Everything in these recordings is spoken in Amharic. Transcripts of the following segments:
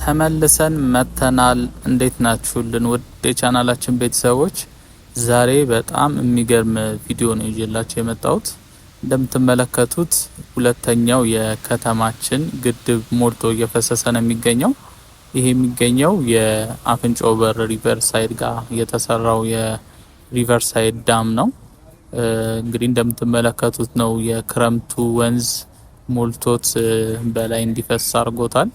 ተመልሰን መተናል። እንዴት ናችሁልን ውድ የቻናላችን ቤተሰቦች? ዛሬ በጣም የሚገርም ቪዲዮ ነው ይዤላችሁ የመጣሁት። እንደምትመለከቱት ሁለተኛው የከተማችን ግድብ ሞልቶ እየፈሰሰ ነው የሚገኘው። ይሄ የሚገኘው የአፍንጮ በር ሪቨር ሳይድ ጋር የተሰራው የሪቨር ሳይድ ዳም ነው። እንግዲህ እንደምትመለከቱት ነው የክረምቱ ወንዝ ሞልቶት በላይ እንዲፈስ አድርጎታል።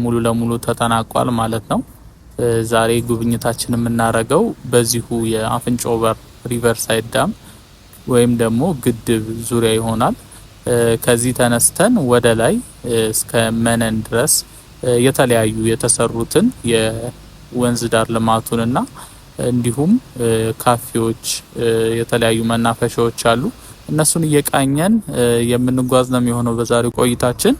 ሙሉ ለሙሉ ተጠናቋል ማለት ነው። ዛሬ ጉብኝታችን የምናደርገው በዚሁ የአፍንጮ በር ሪቨር ሳይድ ዳም ወይም ደግሞ ግድብ ዙሪያ ይሆናል። ከዚህ ተነስተን ወደ ላይ እስከ መነን ድረስ የተለያዩ የተሰሩትን የወንዝ ዳር ልማቱንና እንዲሁም ካፌዎች፣ የተለያዩ መናፈሻዎች አሉ። እነሱን እየቃኘን የምንጓዝ ነው የሚሆነው በዛሬው ቆይታችን።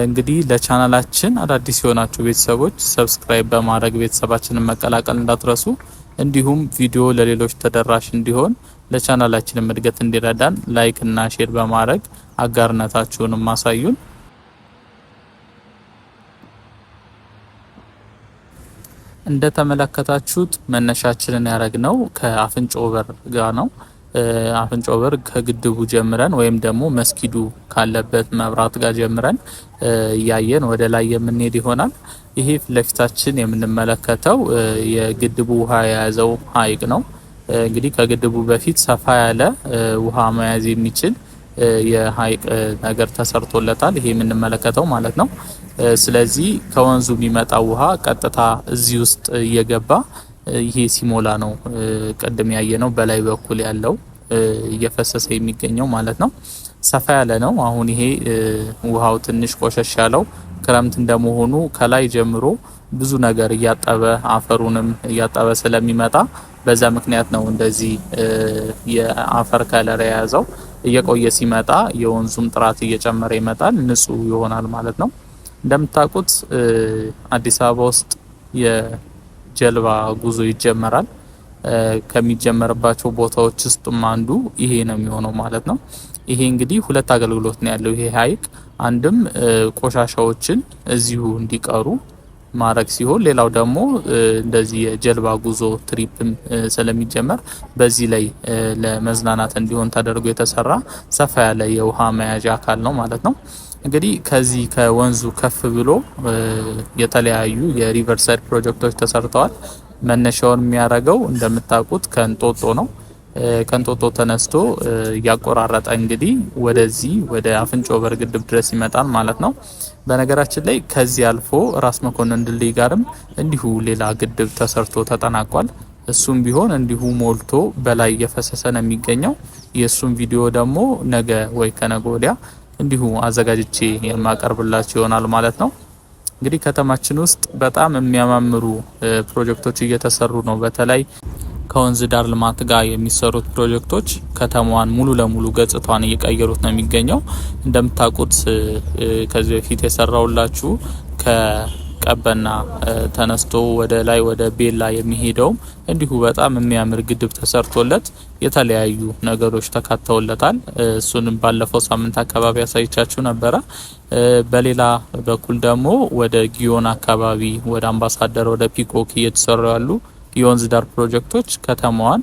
እንግዲህ ለቻናላችን አዳዲስ የሆናችሁ ቤተሰቦች ሰብስክራይብ በማድረግ ቤተሰባችንን መቀላቀል እንዳትረሱ። እንዲሁም ቪዲዮ ለሌሎች ተደራሽ እንዲሆን ለቻናላችን እድገት እንዲረዳን ላይክ እና ሼር በማድረግ አጋርነታችሁን ማሳዩን። እንደተመለከታችሁት መነሻችንን ያደረግነው ከአፍንጮ በር ጋር ነው። አፍንጮ በር ከግድቡ ጀምረን ወይም ደግሞ መስጊዱ ካለበት መብራት ጋር ጀምረን እያየን ወደ ላይ የምንሄድ ይሆናል። ይሄ ለፊታችን የምንመለከተው የግድቡ ውሃ የያዘው ሐይቅ ነው። እንግዲህ ከግድቡ በፊት ሰፋ ያለ ውሃ መያዝ የሚችል የሐይቅ ነገር ተሰርቶለታል። ይሄ የምንመለከተው ማለት ነው። ስለዚህ ከወንዙ የሚመጣው ውሃ ቀጥታ እዚህ ውስጥ እየገባ ይሄ ሲሞላ ነው ቀደም ያየነው በላይ በኩል ያለው እየፈሰሰ የሚገኘው ማለት ነው። ሰፋ ያለ ነው። አሁን ይሄ ውሃው ትንሽ ቆሸሽ ያለው ክረምት እንደመሆኑ ከላይ ጀምሮ ብዙ ነገር እያጠበ አፈሩንም እያጠበ ስለሚመጣ በዛ ምክንያት ነው እንደዚህ የአፈር ከለር የያዘው። እየቆየ ሲመጣ የወንዙም ጥራት እየጨመረ ይመጣል፣ ንጹህ ይሆናል ማለት ነው። እንደምታውቁት አዲስ አበባ ውስጥ ጀልባ ጉዞ ይጀመራል። ከሚጀመርባቸው ቦታዎች ውስጥም አንዱ ይሄ ነው የሚሆነው ማለት ነው። ይሄ እንግዲህ ሁለት አገልግሎት ነው ያለው ይሄ ሐይቅ። አንድም ቆሻሻዎችን እዚሁ እንዲቀሩ ማድረግ ሲሆን፣ ሌላው ደግሞ እንደዚህ የጀልባ ጉዞ ትሪፕም ስለሚጀመር በዚህ ላይ ለመዝናናት እንዲሆን ተደርጎ የተሰራ ሰፋ ያለ የውሃ መያዣ አካል ነው ማለት ነው። እንግዲህ ከዚህ ከወንዙ ከፍ ብሎ የተለያዩ የሪቨር ሳይድ ፕሮጀክቶች ተሰርተዋል። መነሻውን የሚያደርገው እንደምታውቁት ከእንጦጦ ነው። ከእንጦጦ ተነስቶ እያቆራረጠ እንግዲህ ወደዚህ ወደ አፍንጮ በር ግድብ ድረስ ይመጣል ማለት ነው። በነገራችን ላይ ከዚህ አልፎ ራስ መኮንን ድልድይ ጋርም እንዲሁ ሌላ ግድብ ተሰርቶ ተጠናቋል። እሱም ቢሆን እንዲሁ ሞልቶ በላይ እየፈሰሰ ነው የሚገኘው። የእሱም ቪዲዮ ደግሞ ነገ ወይ ከነገ ወዲያ እንዲሁ አዘጋጅቼ የማቀርብላችሁ ይሆናል ማለት ነው። እንግዲህ ከተማችን ውስጥ በጣም የሚያማምሩ ፕሮጀክቶች እየተሰሩ ነው። በተለይ ከወንዝ ዳር ልማት ጋር የሚሰሩት ፕሮጀክቶች ከተማዋን ሙሉ ለሙሉ ገጽታዋን እየቀየሩት ነው የሚገኘው። እንደምታውቁት ከዚህ በፊት የሰራውላችሁ ቀበና ተነስቶ ወደ ላይ ወደ ቤላ የሚሄደው እንዲሁ በጣም የሚያምር ግድብ ተሰርቶለት የተለያዩ ነገሮች ተካተውለታል። እሱንም ባለፈው ሳምንት አካባቢ አሳይቻችሁ ነበረ። በሌላ በኩል ደግሞ ወደ ጊዮን አካባቢ ወደ አምባሳደር ወደ ፒኮክ እየተሰሩ ያሉ የወንዝ ዳር ፕሮጀክቶች ከተማዋን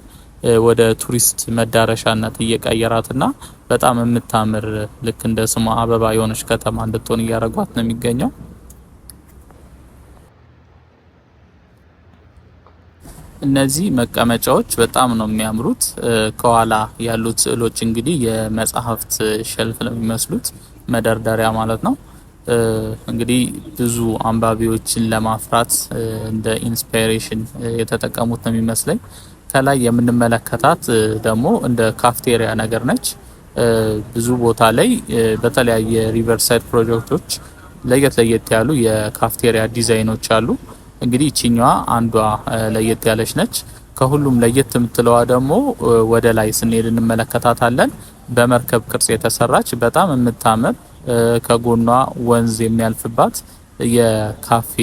ወደ ቱሪስት መዳረሻነት እየቀየራትና በጣም የምታምር ልክ እንደ ስሟ አበባ የሆነች ከተማ እንድትሆን እያደረጓት ነው የሚገኘው። እነዚህ መቀመጫዎች በጣም ነው የሚያምሩት። ከኋላ ያሉት ስዕሎች እንግዲህ የመጽሐፍት ሸልፍ ነው የሚመስሉት፣ መደርደሪያ ማለት ነው። እንግዲህ ብዙ አንባቢዎችን ለማፍራት እንደ ኢንስፓይሬሽን የተጠቀሙት ነው የሚመስለኝ። ከላይ የምንመለከታት ደግሞ እንደ ካፍቴሪያ ነገር ነች። ብዙ ቦታ ላይ በተለያየ ሪቨርሳይድ ፕሮጀክቶች ለየት ያሉ የካፍቴሪያ ዲዛይኖች አሉ። እንግዲህ እቺኛዋ አንዷ ለየት ያለች ነች። ከሁሉም ለየት የምትለዋ ደግሞ ወደ ላይ ስንሄድ እንመለከታታለን። በመርከብ ቅርጽ የተሰራች በጣም የምታምር ከጎኗ ወንዝ የሚያልፍባት የካፌ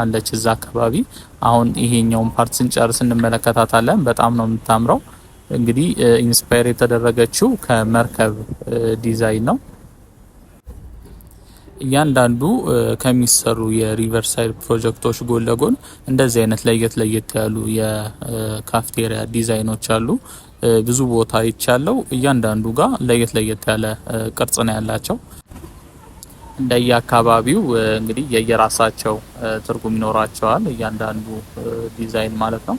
አለች እዛ አካባቢ። አሁን ይሄኛውን ፓርት ስንጨርስ እንመለከታታለን። በጣም ነው የምታምረው። እንግዲህ ኢንስፓየር የተደረገችው ከመርከብ ዲዛይን ነው። እያንዳንዱ ከሚሰሩ የሪቨርሳይድ ፕሮጀክቶች ጎን ለጎን እንደዚህ አይነት ለየት ያሉ የካፍቴሪያ ዲዛይኖች አሉ። ብዙ ቦታ ይቻለው እያንዳንዱ ጋር ለየት ያለ ቅርጽ ነው ያላቸው። እንደየ አካባቢው እንግዲህ የየራሳቸው ትርጉም ይኖራቸዋል እያንዳንዱ ዲዛይን ማለት ነው።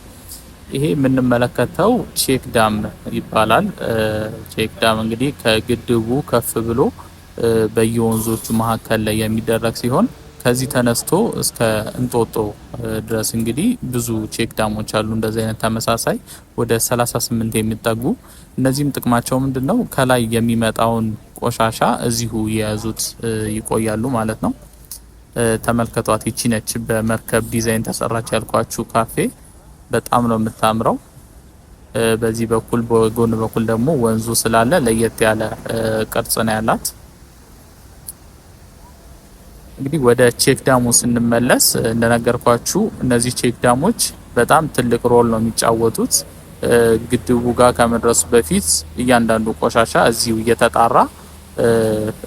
ይሄ የምንመለከተው ቼክ ዳም ይባላል። ቼክ ዳም እንግዲህ ከግድቡ ከፍ ብሎ በየወንዞቹ መካከል ላይ የሚደረግ ሲሆን ከዚህ ተነስቶ እስከ እንጦጦ ድረስ እንግዲህ ብዙ ቼክ ዳሞች አሉ። እንደዚህ አይነት ተመሳሳይ ወደ 38 የሚጠጉ። እነዚህም ጥቅማቸው ምንድነው? ከላይ የሚመጣውን ቆሻሻ እዚሁ የያዙት ይቆያሉ ማለት ነው። ተመልከቷት፣ ይቺ ነች በመርከብ ዲዛይን ተሰራች ያልኳችሁ ካፌ። በጣም ነው የምታምረው። በዚህ በኩል በጎን በኩል ደግሞ ወንዙ ስላለ ለየት ያለ ቅርጽ ነው ያላት። እንግዲህ ወደ ቼክ ዳሙ ስንመለስ እንደነገርኳችሁ እነዚህ ቼክ ዳሞች በጣም ትልቅ ሮል ነው የሚጫወቱት። ግድቡ ጋር ከመድረሱ በፊት እያንዳንዱ ቆሻሻ እዚሁ እየተጣራ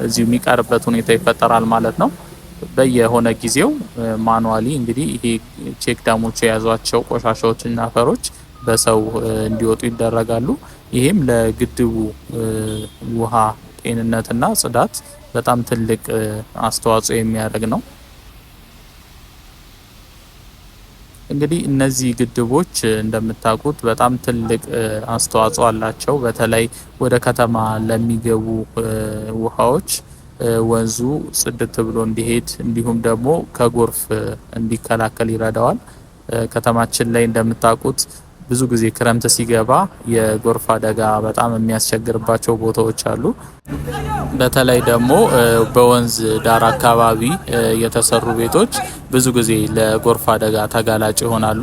እዚሁ የሚቀርበት ሁኔታ ይፈጠራል ማለት ነው። በየሆነ ጊዜው ማኑዋሊ እንግዲህ ይሄ ቼክ ዳሞች የያዟቸው ቆሻሻዎችና አፈሮች በሰው እንዲወጡ ይደረጋሉ። ይሄም ለግድቡ ውሃ ጤንነትና ጽዳት በጣም ትልቅ አስተዋጽኦ የሚያደርግ ነው። እንግዲህ እነዚህ ግድቦች እንደምታውቁት በጣም ትልቅ አስተዋጽኦ አላቸው። በተለይ ወደ ከተማ ለሚገቡ ውሃዎች ወንዙ ጽድት ብሎ እንዲሄድ እንዲሁም ደግሞ ከጎርፍ እንዲከላከል ይረዳዋል። ከተማችን ላይ እንደምታውቁት ብዙ ጊዜ ክረምት ሲገባ የጎርፍ አደጋ በጣም የሚያስቸግርባቸው ቦታዎች አሉ። በተለይ ደግሞ በወንዝ ዳር አካባቢ የተሰሩ ቤቶች ብዙ ጊዜ ለጎርፍ አደጋ ተጋላጭ ይሆናሉ።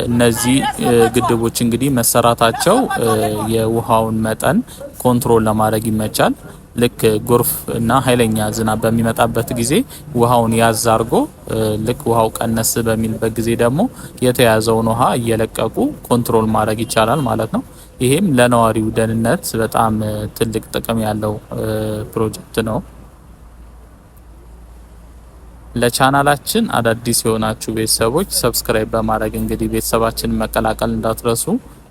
እነዚህ ግድቦች እንግዲህ መሰራታቸው የውሃውን መጠን ኮንትሮል ለማድረግ ይመቻል። ልክ ጎርፍ እና ኃይለኛ ዝናብ በሚመጣበት ጊዜ ውሃውን ያዝ አድርጎ ልክ ውሃው ቀነስ በሚልበት ጊዜ ደግሞ የተያዘውን ውሃ እየለቀቁ ኮንትሮል ማድረግ ይቻላል ማለት ነው። ይሄም ለነዋሪው ደህንነት በጣም ትልቅ ጥቅም ያለው ፕሮጀክት ነው። ለቻናላችን አዳዲስ የሆናችሁ ቤተሰቦች ሰብስክራይብ በማድረግ እንግዲህ ቤተሰባችንን መቀላቀል እንዳትረሱ።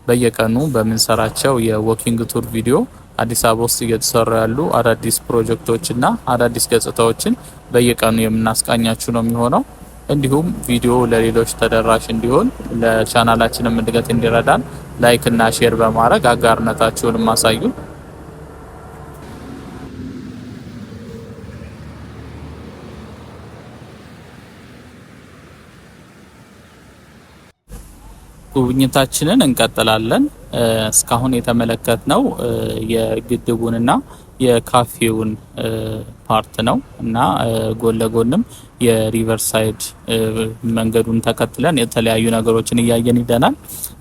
በየቀኑ በምንሰራቸው የዎኪንግ ቱር ቪዲዮ አዲስ አበባ ውስጥ እየተሰሩ ያሉ አዳዲስ ፕሮጀክቶችና አዳዲስ ገጽታዎችን በየቀኑ የምናስቃኛችሁ ነው የሚሆነው። እንዲሁም ቪዲዮ ለሌሎች ተደራሽ እንዲሆን ለቻናላችንም እድገት እንዲረዳን ላይክ እና ሼር በማድረግ አጋርነታችሁን ማሳዩ። ጉብኝታችንን እንቀጥላለን። እስካሁን የተመለከትነው የግድቡንና የካፌውን ፓርት ነው እና ጎን ለጎንም የሪቨርሳይድ መንገዱን ተከትለን የተለያዩ ነገሮችን እያየን ይደናል።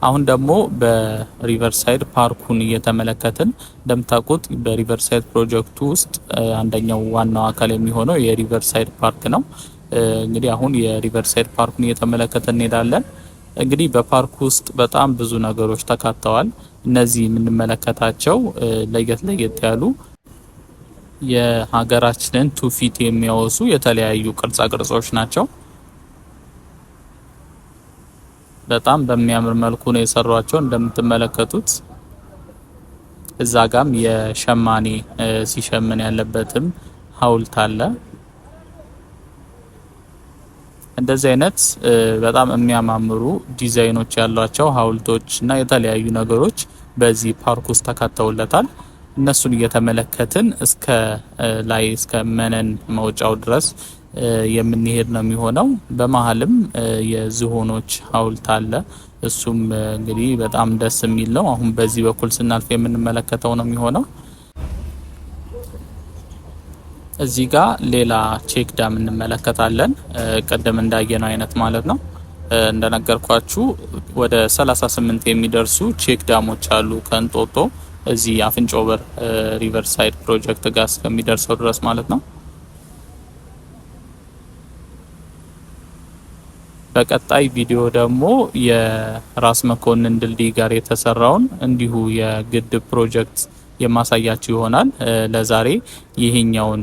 አሁን ደግሞ በሪቨርሳይድ ፓርኩን እየተመለከትን፣ እንደምታውቁት በሪቨርሳይድ ፕሮጀክቱ ውስጥ አንደኛው ዋናው አካል የሚሆነው የሪቨርሳይድ ፓርክ ነው። እንግዲህ አሁን የሪቨርሳይድ ፓርኩን እየተመለከትን እንሄዳለን። እንግዲህ በፓርክ ውስጥ በጣም ብዙ ነገሮች ተካተዋል። እነዚህ የምንመለከታቸው ለየት ያሉ የሀገራችንን ትውፊት የሚያወሱ የተለያዩ ቅርጻ ቅርጾች ናቸው። በጣም በሚያምር መልኩ ነው የሰሯቸው። እንደምትመለከቱት እዛ ጋም የሸማኔ ሲሸምን ያለበትም ሐውልት አለ። እንደዚህ አይነት በጣም የሚያማምሩ ዲዛይኖች ያሏቸው ሐውልቶች እና የተለያዩ ነገሮች በዚህ ፓርክ ውስጥ ተካተውለታል። እነሱን እየተመለከትን እስከ ላይ እስከ መነን መውጫው ድረስ የምንሄድ ነው የሚሆነው። በመሀልም የዝሆኖች ሐውልት አለ። እሱም እንግዲህ በጣም ደስ የሚል ነው። አሁን በዚህ በኩል ስናልፍ የምንመለከተው ነው የሚሆነው። እዚህ ጋር ሌላ ቼክ ዳም እንመለከታለን። ቀደም እንዳየነው አይነት ማለት ነው። እንደነገርኳችሁ ወደ 38 የሚደርሱ ቼክ ዳሞች አሉ ከእንጦጦ እዚህ አፍንጮ በር ሪቨርሳይድ ፕሮጀክት ጋር እስከሚደርሰው ድረስ ማለት ነው። በቀጣይ ቪዲዮ ደግሞ የራስ መኮንን ድልድይ ጋር የተሰራውን እንዲሁ የግድብ ፕሮጀክት የማሳያችሁ ይሆናል። ለዛሬ ይሄኛውን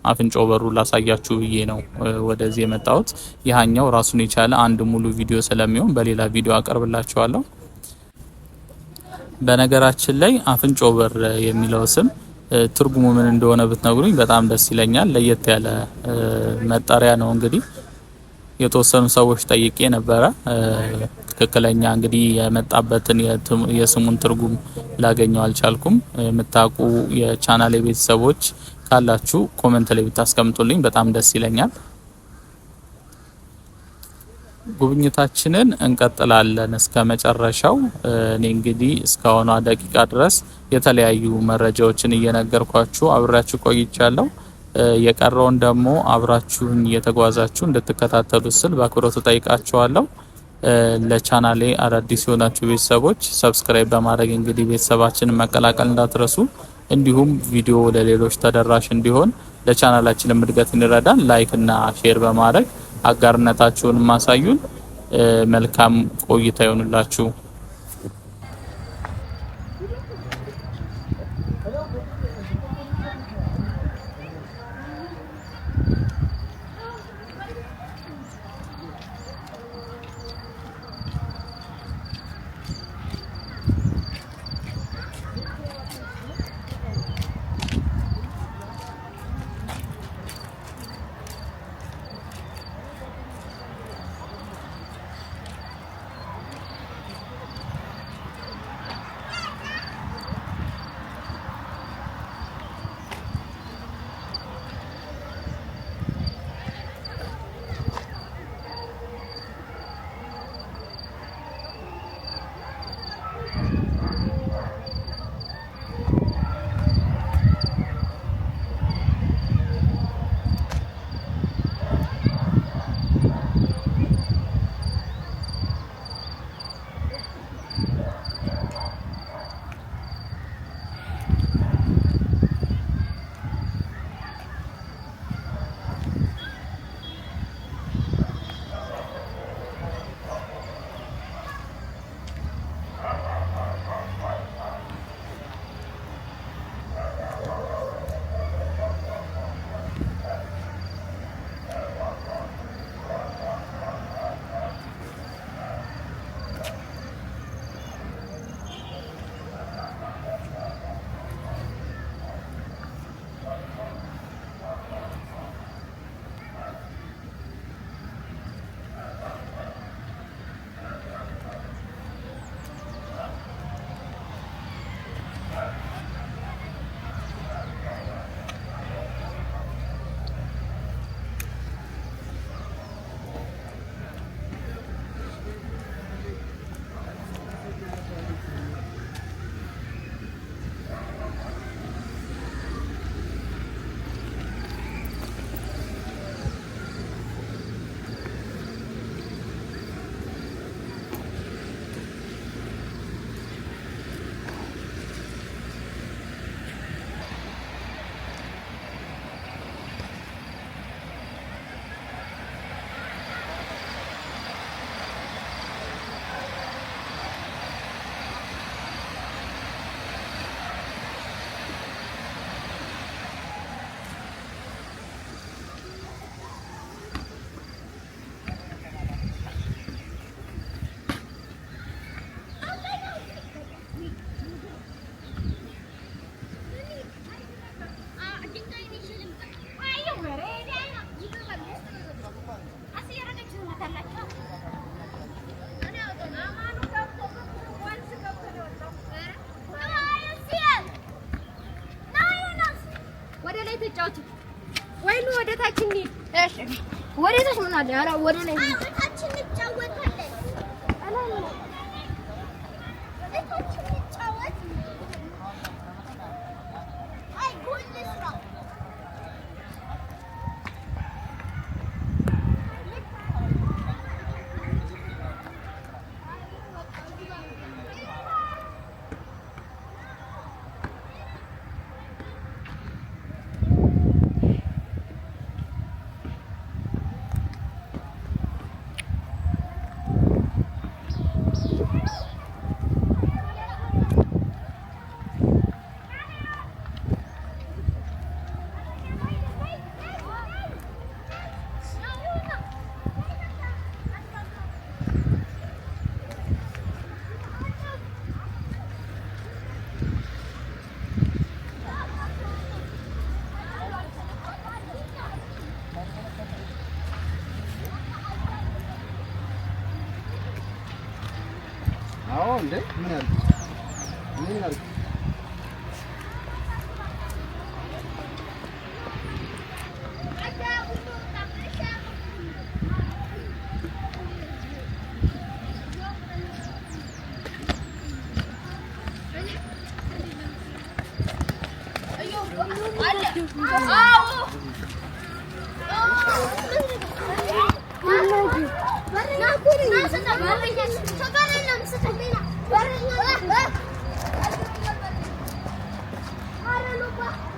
አፍንጮ በሩ ላሳያችሁ ብዬ ነው ወደዚህ የመጣሁት። ይሃኛው ራሱን የቻለ አንድ ሙሉ ቪዲዮ ስለሚሆን በሌላ ቪዲዮ አቀርብላችኋለሁ። በነገራችን ላይ አፍንጮ በር የሚለው ስም ትርጉሙ ምን እንደሆነ ብትነግሩኝ በጣም ደስ ይለኛል። ለየት ያለ መጠሪያ ነው። እንግዲህ የተወሰኑ ሰዎች ጠይቄ ነበረ። ትክክለኛ እንግዲህ የመጣበትን የስሙን ትርጉም ላገኘው አልቻልኩም። የምታውቁ የቻናሌ ቤተሰቦች ካላችሁ ኮሜንት ላይ ብታስቀምጡልኝ በጣም ደስ ይለኛል። ጉብኝታችንን እንቀጥላለን እስከ መጨረሻው። እኔ እንግዲህ እስካሁኗ ደቂቃ ድረስ የተለያዩ መረጃዎችን እየነገርኳችሁ አብራችሁ ቆይቻለሁ። የቀረውን ደግሞ አብራችሁን እየተጓዛችሁ እንድትከታተሉ ስል በአክብሮት ጠይቃችኋለሁ። ለቻናሌ አዳዲስ የሆናችሁ ቤተሰቦች ሰብስክራይብ በማድረግ እንግዲህ ቤተሰባችንን መቀላቀል እንዳትረሱ። እንዲሁም ቪዲዮ ለሌሎች ተደራሽ እንዲሆን ለቻናላችን እድገት እንረዳን ላይክ እና ሼር በማድረግ አጋርነታችሁን ማሳዩን። መልካም ቆይታ ይሆንላችሁ። ተጫወቱ ወይ ነው ወደ ታች እንሂድ። እሺ ወደ ታች ምን አለ? ኧረ ወደ ላይ ወደ ታች እንጫወታለን። አዎ እንዴ ምን ያርግ ምን ያርግ Ano ba?